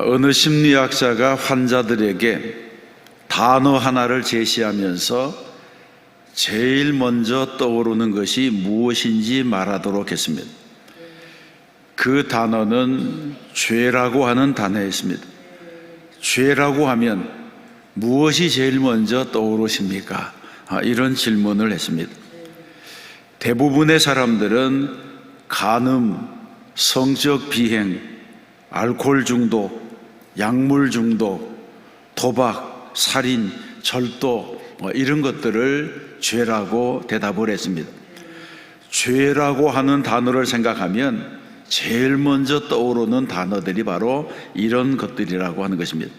어느 심리학자가 환자들에게 단어 하나를 제시하면서 제일 먼저 떠오르는 것이 무엇인지 말하도록 했습니다. 그 단어는 죄라고 하는 단어였습니다. 죄라고 하면 무엇이 제일 먼저 떠오르십니까? 이런 질문을 했습니다. 대부분의 사람들은 간음, 성적 비행, 알코올 중독, 약물 중독, 도박, 살인, 절도 이런 것들을 죄라고 대답을 했습니다. 죄라고 하는 단어를 생각하면 제일 먼저 떠오르는 단어들이 바로 이런 것들이라고 하는 것입니다.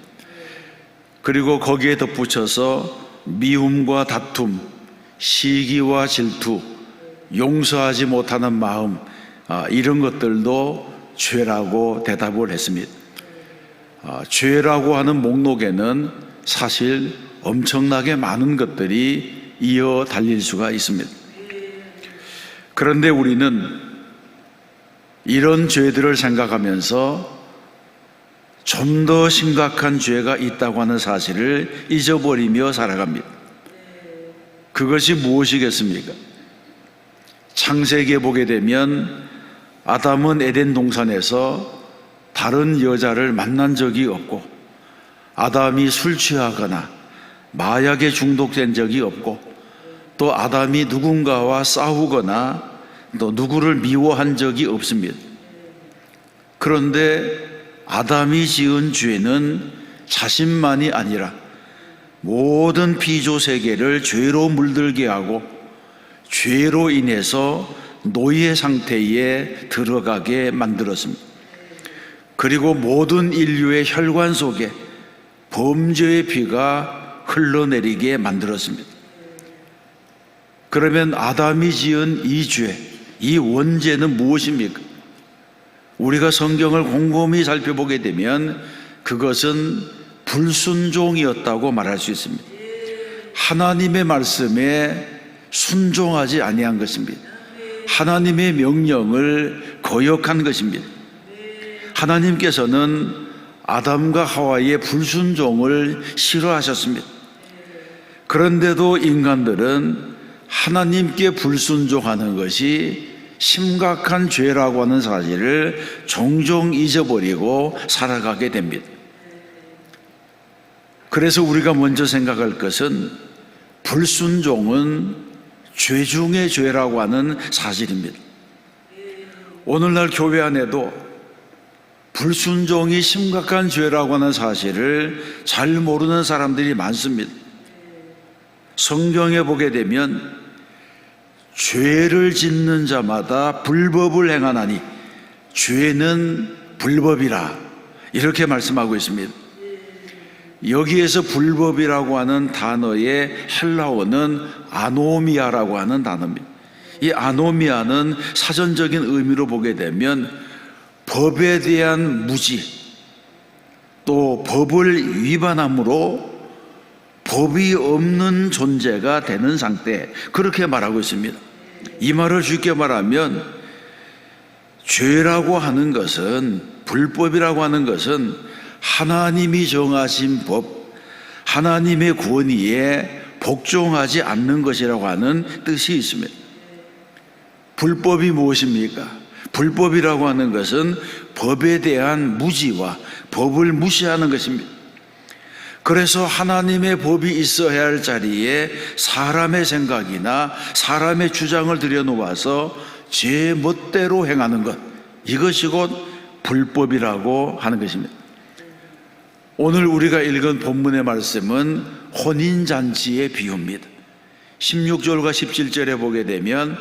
그리고 거기에 덧붙여서 미움과 다툼, 시기와 질투, 용서하지 못하는 마음, 이런 것들도 죄라고 대답을 했습니다. 죄라고 하는 목록에는 사실 엄청나게 많은 것들이 이어 달릴 수가 있습니다. 그런데 우리는 이런 죄들을 생각하면서 좀 더 심각한 죄가 있다고 하는 사실을 잊어버리며 살아갑니다. 그것이 무엇이겠습니까? 창세기에 보게 되면 아담은 에덴 동산에서 다른 여자를 만난 적이 없고, 아담이 술 취하거나 마약에 중독된 적이 없고, 또 아담이 누군가와 싸우거나 또 누구를 미워한 적이 없습니다. 그런데 아담이 지은 죄는 자신만이 아니라 모든 피조 세계를 죄로 물들게 하고 죄로 인해서 노예 상태에 들어가게 만들었습니다. 그리고 모든 인류의 혈관 속에 범죄의 피가 흘러내리게 만들었습니다. 그러면 아담이 지은 이 죄, 이 원죄는 무엇입니까? 우리가 성경을 곰곰이 살펴보게 되면 그것은 불순종이었다고 말할 수 있습니다. 하나님의 말씀에 순종하지 아니한 것입니다. 하나님의 명령을 거역한 것입니다. 하나님께서는 아담과 하와의 불순종을 싫어하셨습니다. 그런데도 인간들은 하나님께 불순종하는 것이 심각한 죄라고 하는 사실을 종종 잊어버리고 살아가게 됩니다. 그래서 우리가 먼저 생각할 것은 불순종은 죄 중의 죄라고 하는 사실입니다. 오늘날 교회 안에도 불순종이 심각한 죄라고 하는 사실을 잘 모르는 사람들이 많습니다. 성경에 보게 되면 죄를 짓는 자마다 불법을 행하나니 죄는 불법이라, 이렇게 말씀하고 있습니다. 여기에서 불법이라고 하는 단어의 헬라어는 아노미아라고 하는 단어입니다. 이 아노미아는 사전적인 의미로 보게 되면 법에 대한 무지, 또 법을 위반함으로 법이 없는 존재가 되는 상태, 그렇게 말하고 있습니다. 이 말을 쉽게 말하면 죄라고 하는 것은, 불법이라고 하는 것은 하나님이 정하신 법, 하나님의 권위에 복종하지 않는 것이라고 하는 뜻이 있습니다. 불법이 무엇입니까? 불법이라고 하는 것은 법에 대한 무지와 법을 무시하는 것입니다. 그래서 하나님의 법이 있어야 할 자리에 사람의 생각이나 사람의 주장을 들여놓아서 제 멋대로 행하는 것, 이것이 곧 불법이라고 하는 것입니다. 오늘 우리가 읽은 본문의 말씀은 혼인잔치의 비유입니다. 16절과 17절에 보게 되면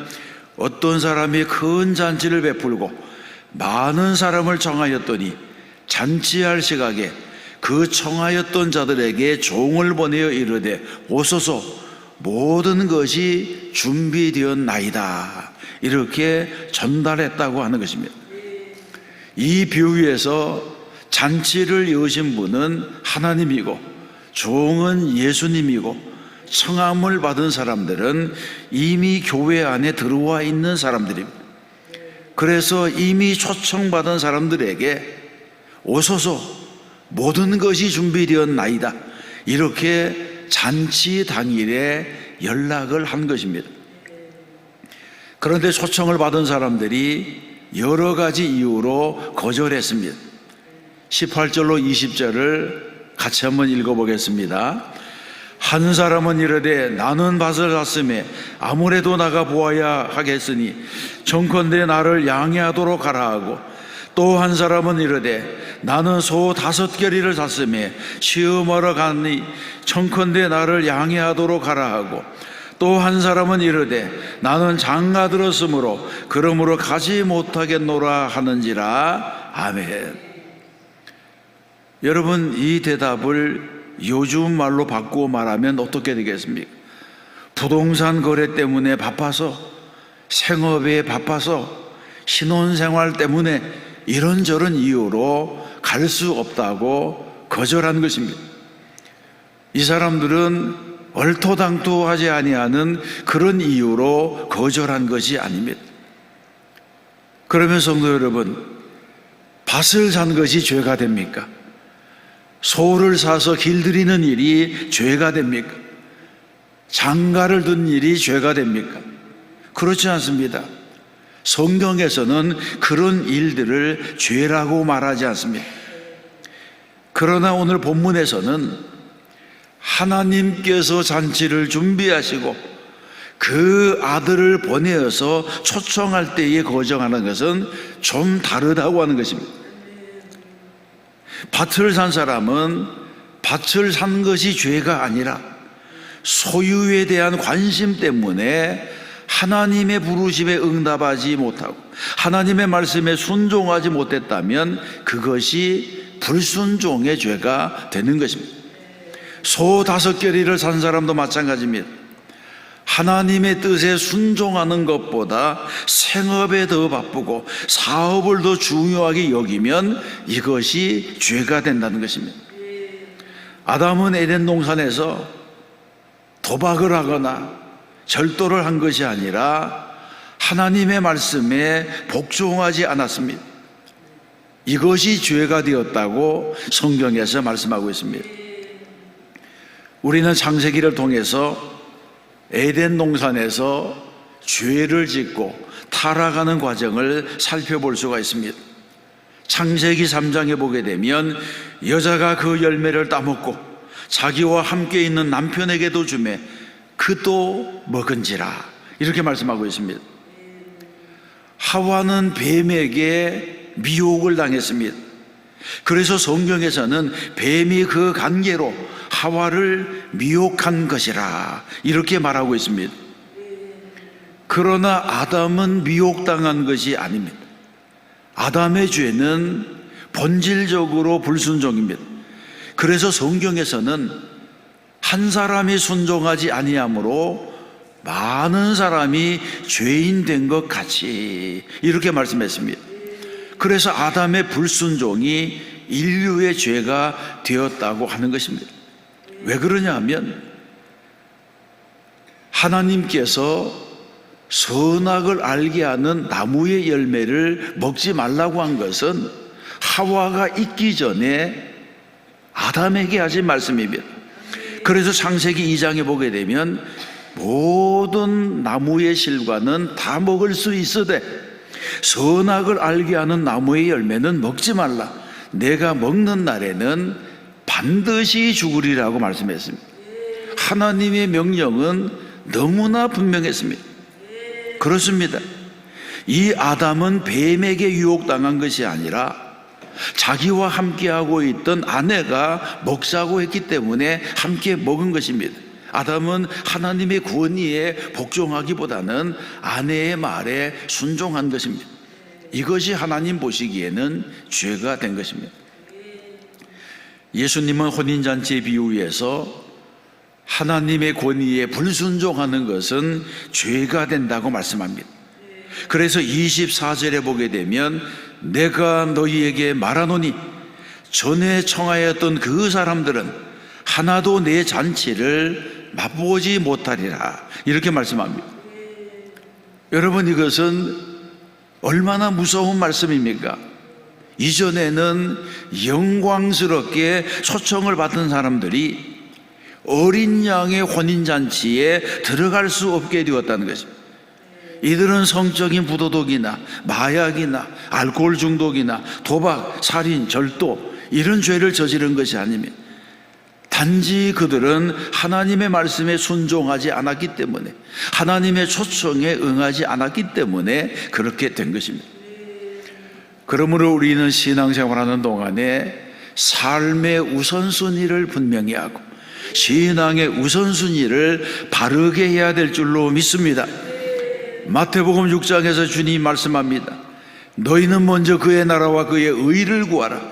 어떤 사람이 큰 잔치를 베풀고 많은 사람을 청하였더니 잔치할 시각에 그 청하였던 자들에게 종을 보내어 이르되 오소서, 모든 것이 준비되었나이다, 이렇게 전달했다고 하는 것입니다. 이 비유에서 잔치를 여신 분은 하나님이고 종은 예수님이고 청함을 받은 사람들은 이미 교회 안에 들어와 있는 사람들입니다. 그래서 이미 초청받은 사람들에게 오소서, 모든 것이 준비되었나이다. 이렇게 잔치 당일에 연락을 한 것입니다. 그런데 초청을 받은 사람들이 여러 가지 이유로 거절했습니다. 18절로 20절을 같이 한번 읽어보겠습니다. 한 사람은 이르되 나는 밭을 샀음에 아무래도 나가 보아야 하겠으니 청컨대 나를 양해하도록 하라 하고, 또 한 사람은 이르되 나는 소 5겨리를 샀음에 시험하러 가니 청컨대 나를 양해하도록 하라 하고, 또 한 사람은 이르되 나는 장가 들었으므로 그러므로 가지 못하겠노라 하는지라. 아멘. 여러분, 이 대답을 요즘 말로 바꾸어 말하면 어떻게 되겠습니까? 부동산 거래 때문에 바빠서, 생업에 바빠서, 신혼생활 때문에 이런저런 이유로 갈 수 없다고 거절한 것입니다. 이 사람들은 얼토당토하지 아니하는 그런 이유로 거절한 것이 아닙니다. 그러면 성도 여러분, 밭을 산 것이 죄가 됩니까? 소를 사서 길들이는 일이 죄가 됩니까? 장가를 둔 일이 죄가 됩니까? 그렇지 않습니다. 성경에서는 그런 일들을 죄라고 말하지 않습니다. 그러나 오늘 본문에서는 하나님께서 잔치를 준비하시고 그 아들을 보내어서 초청할 때에 거절하는 것은 좀 다르다고 하는 것입니다. 밭을 산 사람은 밭을 산 것이 죄가 아니라 소유에 대한 관심 때문에 하나님의 부르심에 응답하지 못하고 하나님의 말씀에 순종하지 못했다면 그것이 불순종의 죄가 되는 것입니다. 소 5겨리를 산 사람도 마찬가지입니다. 하나님의 뜻에 순종하는 것보다 생업에 더 바쁘고 사업을 더 중요하게 여기면 이것이 죄가 된다는 것입니다. 아담은 에덴 동산에서 도박을 하거나 절도를 한 것이 아니라 하나님의 말씀에 복종하지 않았습니다. 이것이 죄가 되었다고 성경에서 말씀하고 있습니다. 우리는 창세기를 통해서 에덴 동산에서 죄를 짓고 타락하는 과정을 살펴볼 수가 있습니다. 창세기 3장에 보게 되면 여자가 그 열매를 따먹고 자기와 함께 있는 남편에게도 주매 그도 먹은지라, 이렇게 말씀하고 있습니다. 하와는 뱀에게 미혹을 당했습니다. 그래서 성경에서는 뱀이 그 관계로 하와를 미혹한 것이라 이렇게 말하고 있습니다. 그러나 아담은 미혹당한 것이 아닙니다. 아담의 죄는 본질적으로 불순종입니다. 그래서 성경에서는 한 사람이 순종하지 아니하므로 많은 사람이 죄인 된 것 같이 이렇게 말씀했습니다. 그래서 아담의 불순종이 인류의 죄가 되었다고 하는 것입니다. 왜 그러냐 하면 하나님께서 선악을 알게 하는 나무의 열매를 먹지 말라고 한 것은 하와가 있기 전에 아담에게 하신 말씀입니다. 그래서 창세기 2장에 보게 되면 모든 나무의 실과는 다 먹을 수 있으되 선악을 알게 하는 나무의 열매는 먹지 말라. 내가 먹는 날에는 반드시 죽으리라고 말씀했습니다. 하나님의 명령은 너무나 분명했습니다. 그렇습니다. 이 아담은 뱀에게 유혹당한 것이 아니라 자기와 함께하고 있던 아내가 먹자고 했기 때문에 함께 먹은 것입니다. 아담은 하나님의 권위에 복종하기보다는 아내의 말에 순종한 것입니다. 이것이 하나님 보시기에는 죄가 된 것입니다. 예수님은 혼인잔치의 비유에서 하나님의 권위에 불순종하는 것은 죄가 된다고 말씀합니다. 그래서 24절에 보게 되면 내가 너희에게 말하노니 전에 청하였던 그 사람들은 하나도 내 잔치를 맛보지 못하리라, 이렇게 말씀합니다. 여러분, 이것은 얼마나 무서운 말씀입니까? 이전에는 영광스럽게 초청을 받은 사람들이 어린 양의 혼인잔치에 들어갈 수 없게 되었다는 것입니다. 이들은 성적인 부도덕이나 마약이나 알코올 중독이나 도박, 살인, 절도 이런 죄를 저지른 것이 아닙니다. 단지 그들은 하나님의 말씀에 순종하지 않았기 때문에, 하나님의 초청에 응하지 않았기 때문에 그렇게 된 것입니다. 그러므로 우리는 신앙생활하는 동안에 삶의 우선순위를 분명히 하고 신앙의 우선순위를 바르게 해야 될 줄로 믿습니다. 마태복음 6장에서 주님이 말씀합니다. 너희는 먼저 그의 나라와 그의 의를 구하라.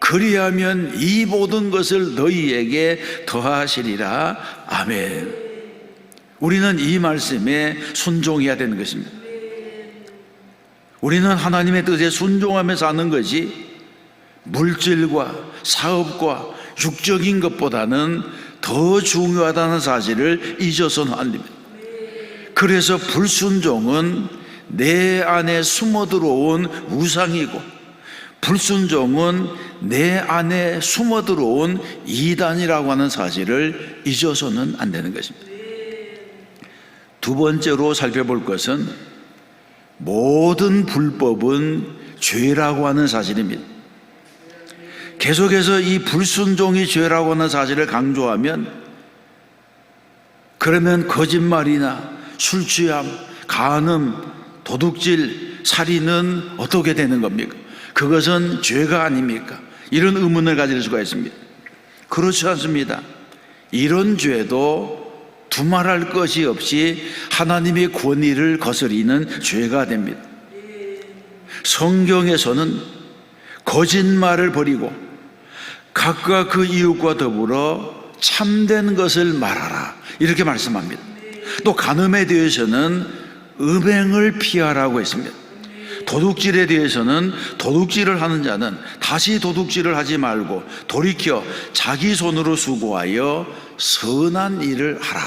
그리하면 이 모든 것을 너희에게 더하시리라. 아멘. 우리는 이 말씀에 순종해야 되는 것입니다. 우리는 하나님의 뜻에 순종하며 사는 것이 물질과 사업과 육적인 것보다는 더 중요하다는 사실을 잊어서는 안 됩니다. 그래서 불순종은 내 안에 숨어 들어온 우상이고, 불순종은 내 안에 숨어 들어온 이단이라고 하는 사실을 잊어서는 안 되는 것입니다. 두 번째로 살펴볼 것은 모든 불법은 죄라고 하는 사실입니다. 계속해서 이 불순종이 죄라고 하는 사실을 강조하면, 그러면 거짓말이나 술 취함, 간음, 도둑질, 살인은 어떻게 되는 겁니까? 그것은 죄가 아닙니까? 이런 의문을 가질 수가 있습니다. 그렇지 않습니다. 이런 죄도 두말할 것이 없이 하나님의 권위를 거스리는 죄가 됩니다. 성경에서는 거짓말을 버리고 각각 그 이웃과 더불어 참된 것을 말하라, 이렇게 말씀합니다. 또 간음에 대해서는 음행을 피하라고 했습니다. 도둑질에 대해서는 도둑질을 하는 자는 다시 도둑질을 하지 말고 돌이켜 자기 손으로 수고하여 선한 일을 하라,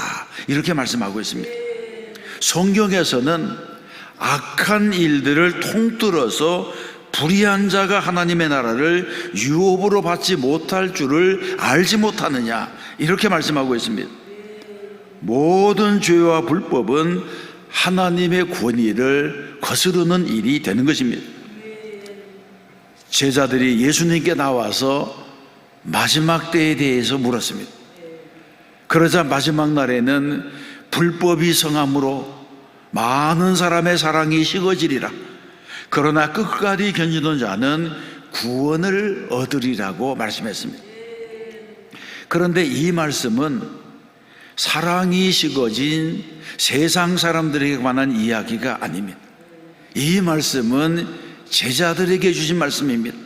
이렇게 말씀하고 있습니다. 성경에서는 악한 일들을 통틀어서 불의한 자가 하나님의 나라를 유업으로 받지 못할 줄을 알지 못하느냐, 이렇게 말씀하고 있습니다. 모든 죄와 불법은 하나님의 권위를 거스르는 일이 되는 것입니다. 제자들이 예수님께 나와서 마지막 때에 대해서 물었습니다. 그러자 마지막 날에는 불법이 성함으로 많은 사람의 사랑이 식어지리라. 그러나 끝까지 견디는 자는 구원을 얻으리라고 말씀했습니다. 그런데 이 말씀은 사랑이 식어진 세상 사람들에게 관한 이야기가 아닙니다. 이 말씀은 제자들에게 주신 말씀입니다.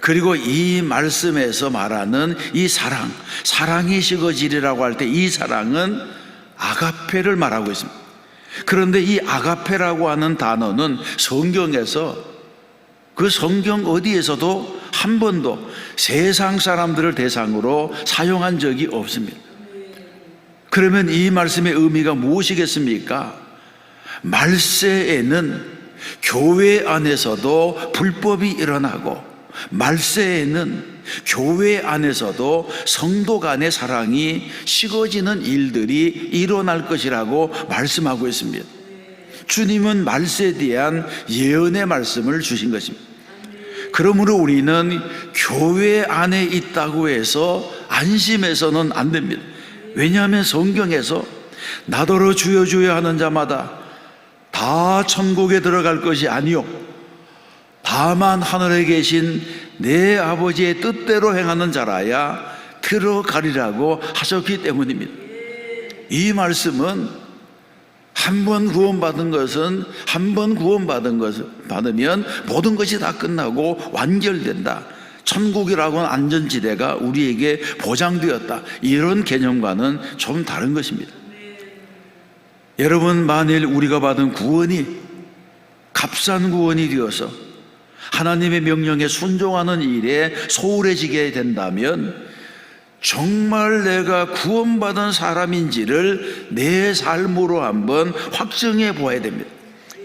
그리고 이 말씀에서 말하는 이 사랑이 식어지리라고 할 때 이 사랑은 아가페를 말하고 있습니다. 그런데 이 아가페라고 하는 단어는 성경에서, 그 성경 어디에서도 한 번도 세상 사람들을 대상으로 사용한 적이 없습니다. 그러면 이 말씀의 의미가 무엇이겠습니까? 말세에는 교회 안에서도 불법이 일어나고, 말세에는 교회 안에서도 성도 간의 사랑이 식어지는 일들이 일어날 것이라고 말씀하고 있습니다. 주님은 말세에 대한 예언의 말씀을 주신 것입니다. 그러므로 우리는 교회 안에 있다고 해서 안심해서는 안 됩니다. 왜냐하면 성경에서 나더러 주여 주여 하는 자마다 다 천국에 들어갈 것이 아니요 다만 하늘에 계신 내 아버지의 뜻대로 행하는 자라야 들어가리라고 하셨기 때문입니다. 이 말씀은 한 번 구원받은 것은, 한 번 구원받은 것을 받으면 모든 것이 다 끝나고 완결된다, 천국이라고 하는 안전지대가 우리에게 보장되었다, 이런 개념과는 좀 다른 것입니다. 여러분, 만일 우리가 받은 구원이 값싼 구원이 되어서 하나님의 명령에 순종하는 일에 소홀해지게 된다면 정말 내가 구원받은 사람인지를 내 삶으로 한번 확증해 보아야 됩니다.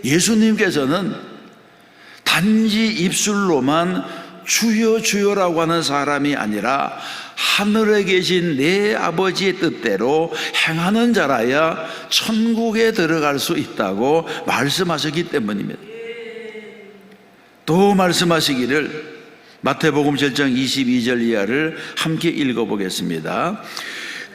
예수님께서는 단지 입술로만 주여 주여라고 하는 사람이 아니라 하늘에 계신 내 아버지의 뜻대로 행하는 자라야 천국에 들어갈 수 있다고 말씀하셨기 때문입니다. 또 말씀하시기를 마태복음 7장 22절 이하를 함께 읽어보겠습니다.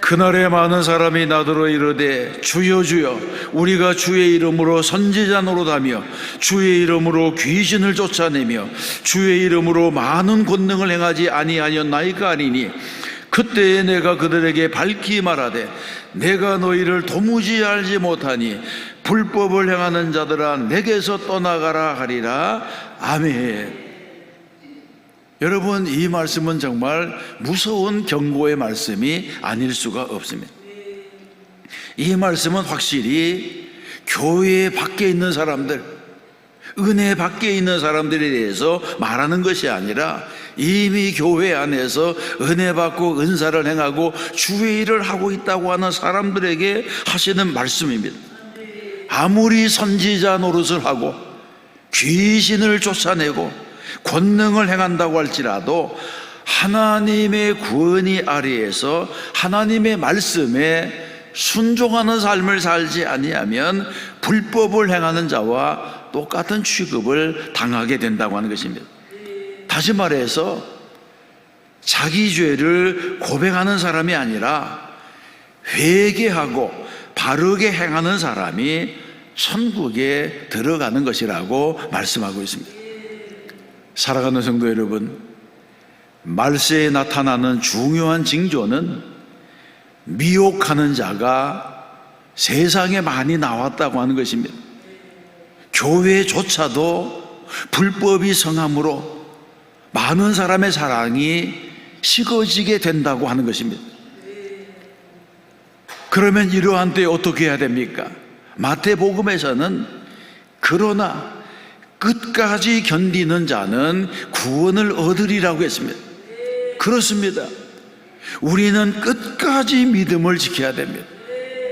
그날에 많은 사람이 나더러 이르되 주여 주여 우리가 주의 이름으로 선지자 노릇하며 주의 이름으로 귀신을 쫓아내며 주의 이름으로 많은 권능을 행하지 아니하였나이까 하리니 그때에 내가 그들에게 밝히 말하되 내가 너희를 도무지 알지 못하니 불법을 행하는 자들아 내게서 떠나가라 하리라. 아멘. 여러분, 이 말씀은 정말 무서운 경고의 말씀이 아닐 수가 없습니다. 이 말씀은 확실히 교회 밖에 있는 사람들, 은혜 밖에 있는 사람들에 대해서 말하는 것이 아니라 이미 교회 안에서 은혜 받고 은사를 행하고 주의 일을 하고 있다고 하는 사람들에게 하시는 말씀입니다. 아무리 선지자 노릇을 하고 귀신을 쫓아내고 권능을 행한다고 할지라도 하나님의 구원이 아래에서 하나님의 말씀에 순종하는 삶을 살지 아니하면 불법을 행하는 자와 똑같은 취급을 당하게 된다고 하는 것입니다. 다시 말해서 자기 죄를 고백하는 사람이 아니라 회개하고 바르게 행하는 사람이 천국에 들어가는 것이라고 말씀하고 있습니다. 사랑하는 성도 여러분, 말세에 나타나는 중요한 징조는 미혹하는 자가 세상에 많이 나왔다고 하는 것입니다. 교회조차도 불법이 성함으로 많은 사람의 사랑이 식어지게 된다고 하는 것입니다. 그러면 이러한 때에 어떻게 해야 됩니까? 마태복음에서는 그러나 끝까지 견디는 자는 구원을 얻으리라고 했습니다. 그렇습니다. 우리는 끝까지 믿음을 지켜야 됩니다.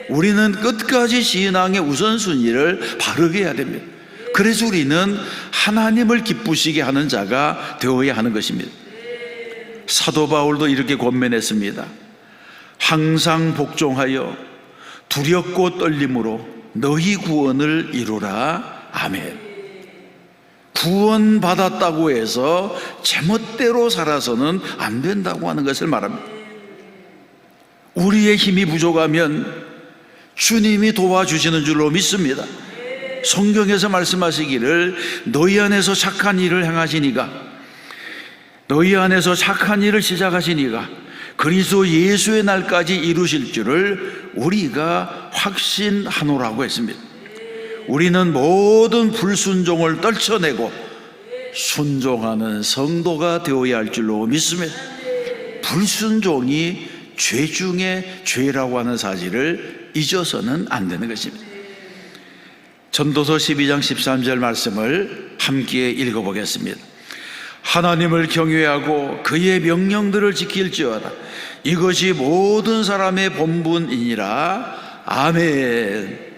우리는 끝까지 신앙의 우선순위를 바르게 해야 됩니다. 그래서 우리는 하나님을 기쁘시게 하는 자가 되어야 하는 것입니다. 사도 바울도 이렇게 권면했습니다. 항상 복종하여 두렵고 떨림으로 너희 구원을 이루라. 아멘. 구원받았다고 해서 제멋대로 살아서는 안 된다고 하는 것을 말합니다. 우리의 힘이 부족하면 주님이 도와주시는 줄로 믿습니다. 성경에서 말씀하시기를 너희 안에서 착한 일을 행하시니가, 너희 안에서 착한 일을 시작하시니가 그리스도 예수의 날까지 이루실 줄을 우리가 확신하노라고 했습니다. 우리는 모든 불순종을 떨쳐내고 순종하는 성도가 되어야 할 줄로 믿습니다. 불순종이 죄 중에 죄라고 하는 사실을 잊어서는 안 되는 것입니다. 전도서 12장 13절 말씀을 함께 읽어보겠습니다. 하나님을 경외하고 그의 명령들을 지킬지어다. 이것이 모든 사람의 본분이니라. 아멘.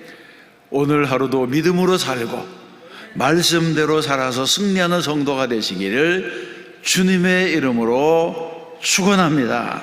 오늘 하루도 믿음으로 살고 말씀대로 살아서 승리하는 성도가 되시기를 주님의 이름으로 축원합니다.